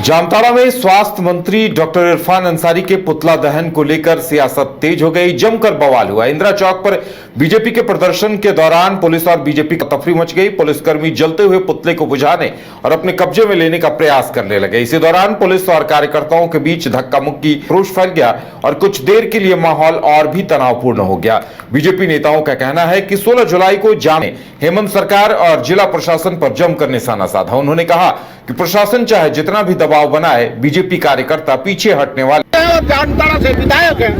जामताड़ा में स्वास्थ्य मंत्री डॉक्टर इरफान अंसारी के पुतला दहन को लेकर सियासत तेज हो गई। जमकर बवाल हुआ। इंदिरा चौक पर बीजेपी के प्रदर्शन के दौरान पुलिस और बीजेपी का तफरी मच गई। पुलिसकर्मी जलते हुए पुतले को बुझाने और अपने कब्जे में लेने का प्रयास करने लगे। इसी दौरान पुलिस और कार्यकर्ताओं के बीच धक्का मुक्की, रोष फैल गया और कुछ देर के लिए माहौल और भी तनावपूर्ण हो गया। बीजेपी नेताओं का कहना है कि 16 जुलाई को जाम में हेमंत सरकार और जिला प्रशासन पर जमकर निशाना साधा। उन्होंने कहा कि प्रशासन चाहे जितना भी दबाव बनाए, बीजेपी कार्यकर्ता पीछे हटने वाले और जामताड़ा से विधायक हैं,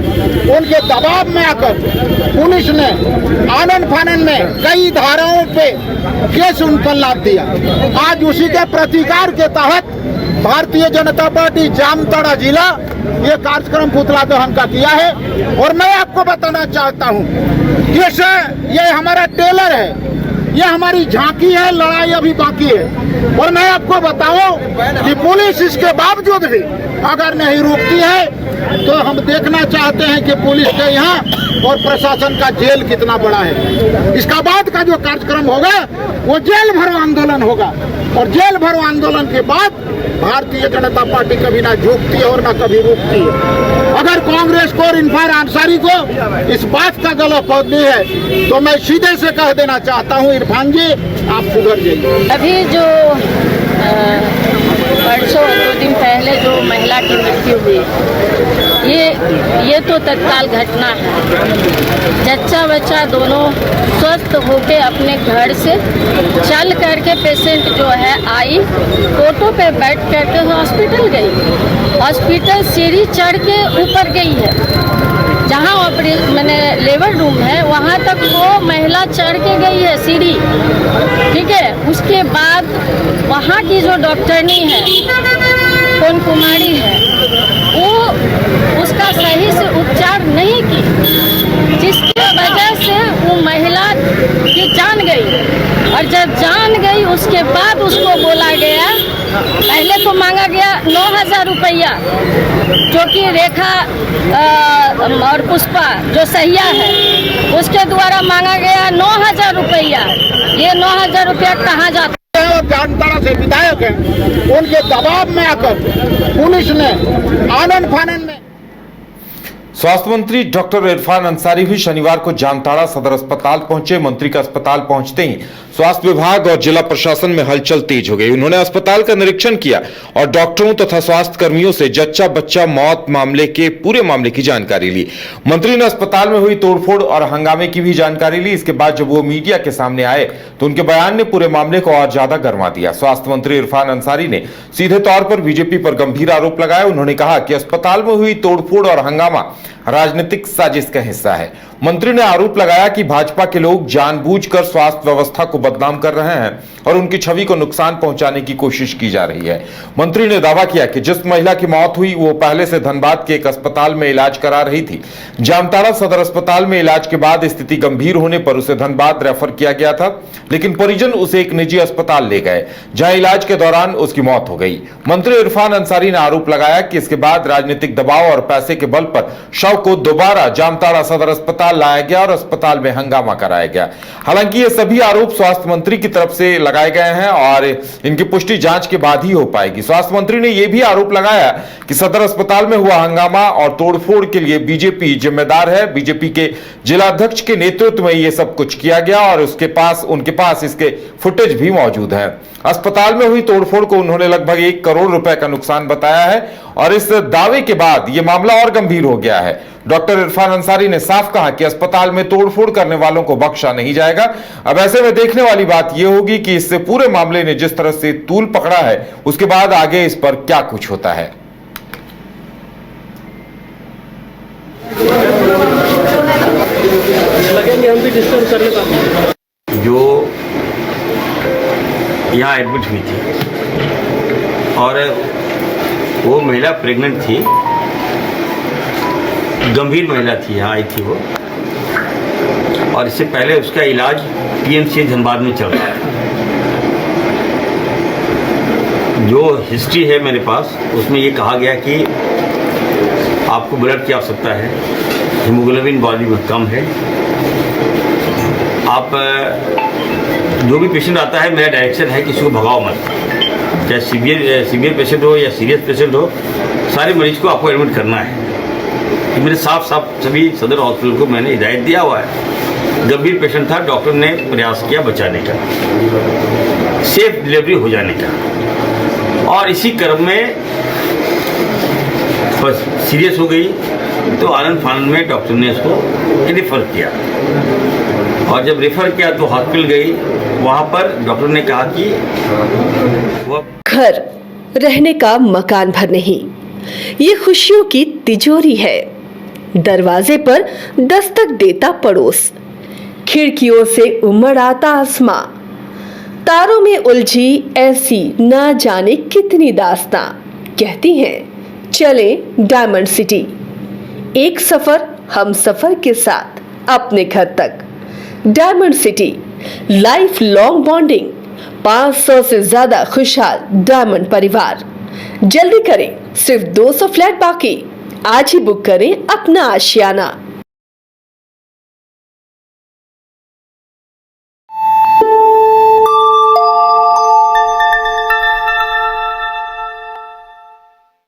उनके दबाव में आकर पुलिस ने आनन फानन में कई धाराओं पे केस उन पर लाद दिया। आज उसी के प्रतिकार के तहत भारतीय जनता पार्टी जामताड़ा जिला ये कार्यक्रम पुतला दहन का किया है। और मैं आपको बताना चाहता हूँ, ये हमारा टेलर है, ये हमारी झांकी है, लड़ाई अभी बाकी है। और मैं आपको बताऊं कि पुलिस इसके बावजूद भी अगर नहीं रोकती है तो हम देखना चाहते हैं कि पुलिस के यहाँ और प्रशासन का जेल कितना बड़ा है। इसका बाद का जो कार्यक्रम होगा वो जेल भरो आंदोलन होगा और जेल भरो आंदोलन के बाद भारतीय जनता पार्टी कभी ना झुकती है और ना कभी रुकती है। अगर कांग्रेस को और इरफान अंसारी को इस बात का गलतफहमी है तो मैं सीधे से कह देना चाहता हूँ, इरफान जी आप सुधर जाइए। अभी जो परसों 2 दिन पहले जो महिला की मृत्यु हुई, ये तो तत्काल घटना है। जच्चा बच्चा दोनों स्वस्थ होके अपने घर से चल करके पेशेंट जो है आई, ऑटो पे बैठ करके हॉस्पिटल गई। हॉस्पिटल सीढ़ी चढ़ के ऊपर गई है, जहाँ मैंने लेबर रूम है वहाँ तक वो महिला चढ़ के गई है सीढ़ी, ठीक है। उसके बाद वहाँ की जो डॉक्टरनी है, कौन कुमारी है, वो उसका सही से उपचार नहीं की, जिसकी वजह से वो महिला की जान गई। और जब जान गई उसके बाद उसको बोला गया, पहले तो मांगा गया 9,000 रुपया, जो कि रेखा और पुष्पा जो सहिया है उसके द्वारा मांगा गया 9,000 रुपया। ये 9,000 रुपया कहाँ जाता है? और जामताड़ा से विधायक हैं, उनके दबाव में आकर पुलिस ने आनन फानन में। स्वास्थ्य मंत्री डॉक्टर इरफान अंसारी भी शनिवार को जामताड़ा सदर अस्पताल पहुंचे। मंत्री का अस्पताल पहुंचते ही स्वास्थ्य विभाग और जिला प्रशासन में हलचल तेज हो गई। उन्होंने अस्पताल का निरीक्षण किया और डॉक्टरों तथा स्वास्थ्य कर्मियों से जच्चा बच्चा मौत मामले के पूरे मामले की जानकारी ली। मंत्री ने अस्पताल में हुई तोड़फोड़ और हंगामे की भी जानकारी ली। इसके बाद जब वो मीडिया के सामने आए तो उनके बयान ने पूरे मामले को और ज्यादा गरमा दिया। स्वास्थ्य मंत्री इरफान अंसारी ने सीधे तौर पर बीजेपी पर गंभीर आरोप लगाए। उन्होंने कहा कि अस्पताल में हुई तोड़फोड़ और हंगामा राजनीतिक साजिश का हिस्सा है। मंत्री ने आरोप लगाया कि भाजपा के लोग जानबूझकर स्वास्थ्य व्यवस्था को बदनाम कर रहे हैं और उनकी छवि को नुकसान पहुंचाने की कोशिश की जा रही है। मंत्री ने दावा किया कि जिस महिला की मौत हुई वो पहले से धनबाद के एक अस्पताल में इलाज करा रही थी। जामताड़ा सदर अस्पताल में इलाज के बाद स्थिति गंभीर होने पर उसे धनबाद रेफर किया गया था, लेकिन परिजन उसे एक निजी अस्पताल ले गए जहां इलाज के दौरान उसकी मौत हो गई। मंत्री इरफान अंसारी ने आरोप लगाया कि इसके बाद राजनीतिक दबाव और पैसे के बल पर शव को दोबारा जामताड़ा सदर अस्पताल लाया गया और अस्पताल में हंगामा कराया गया। हालांकि ये सभी आरोप स्वास्थ्य मंत्री की तरफ से लगाए गए हैं और इनकी पुष्टि जांच के बाद ही हो पाएगी। स्वास्थ्य मंत्री ने यह भी आरोप लगाया कि सदर अस्पताल में हुआ हंगामा और तोड़फोड़ के लिए बीजेपी जिम्मेदार है। बीजेपी के जिलाध्यक्ष के नेतृत्व में यह सब कुछ किया गया और उनके पास इसके फुटेज भी मौजूद है। अस्पताल में हुई तोड़फोड़ को उन्होंने लगभग 1 करोड़ रुपए का नुकसान बताया है और इस दावे के बाद यह मामला और गंभीर हो गया है। डॉक्टर इरफान अंसारी ने साफ कहा कि अस्पताल में तोड़फोड़ करने वालों को बख्शा नहीं जाएगा। अब ऐसे में देखने वाली बात यह होगी कि इससे पूरे मामले ने जिस तरह से तूल पकड़ा है उसके बाद आगे इस पर क्या कुछ होता है। जो यहाँ एडमिट हुई थी और वो महिला प्रेग्नेंट थी, गंभीर महिला थी, यहाँ आई थी वो, और इससे पहले उसका इलाज पीएमसीएच धनबाद में चल रहा है। जो हिस्ट्री है मेरे पास उसमें ये कहा गया कि आपको ब्लड की आवश्यकता है, हीमोग्लोबिन बॉडी में कम है, आप जो भी पेशेंट आता है मेरा डायरेक्शन है कि इसको भगाओ मत। चाहे सीवियर पेशेंट हो या सीरियस पेशेंट हो, सारे मरीज को आपको एडमिट करना है। ये मेरे साफ सभी सदर हॉस्पिटल को मैंने हिदायत दिया हुआ है। गंभीर पेशेंट था, डॉक्टर ने प्रयास किया बचाने का, सेफ डिलीवरी हो जाने का, और इसी क्रम में बस सीरियस हो गई तो आनंद फानंद में डॉक्टर ने उसको रेफर किया, और जब रेफर किया तो हॉस्पिटल गई। वहाँ पर डॉक्टर ने कहा कि वह घर रहने का मकान भर नहीं, ये खुशियों की तिजोरी है। दरवाजे पर दस्तक देता पड़ोस, खिड़कियों से उमड़ आता आसमां, तारों में उलझी ऐसी ना जाने कितनी दास्तां। कहती हैं चले डायमंड सिटी, एक सफर हम सफर के साथ अपने घर तक। Diamond city, life long bonding, 500 से ज्यादा खुशहाल डायमंड परिवार। जल्दी करें, सिर्फ 200 फ्लैट बाकी। आज ही बुक करें अपना आशियाना।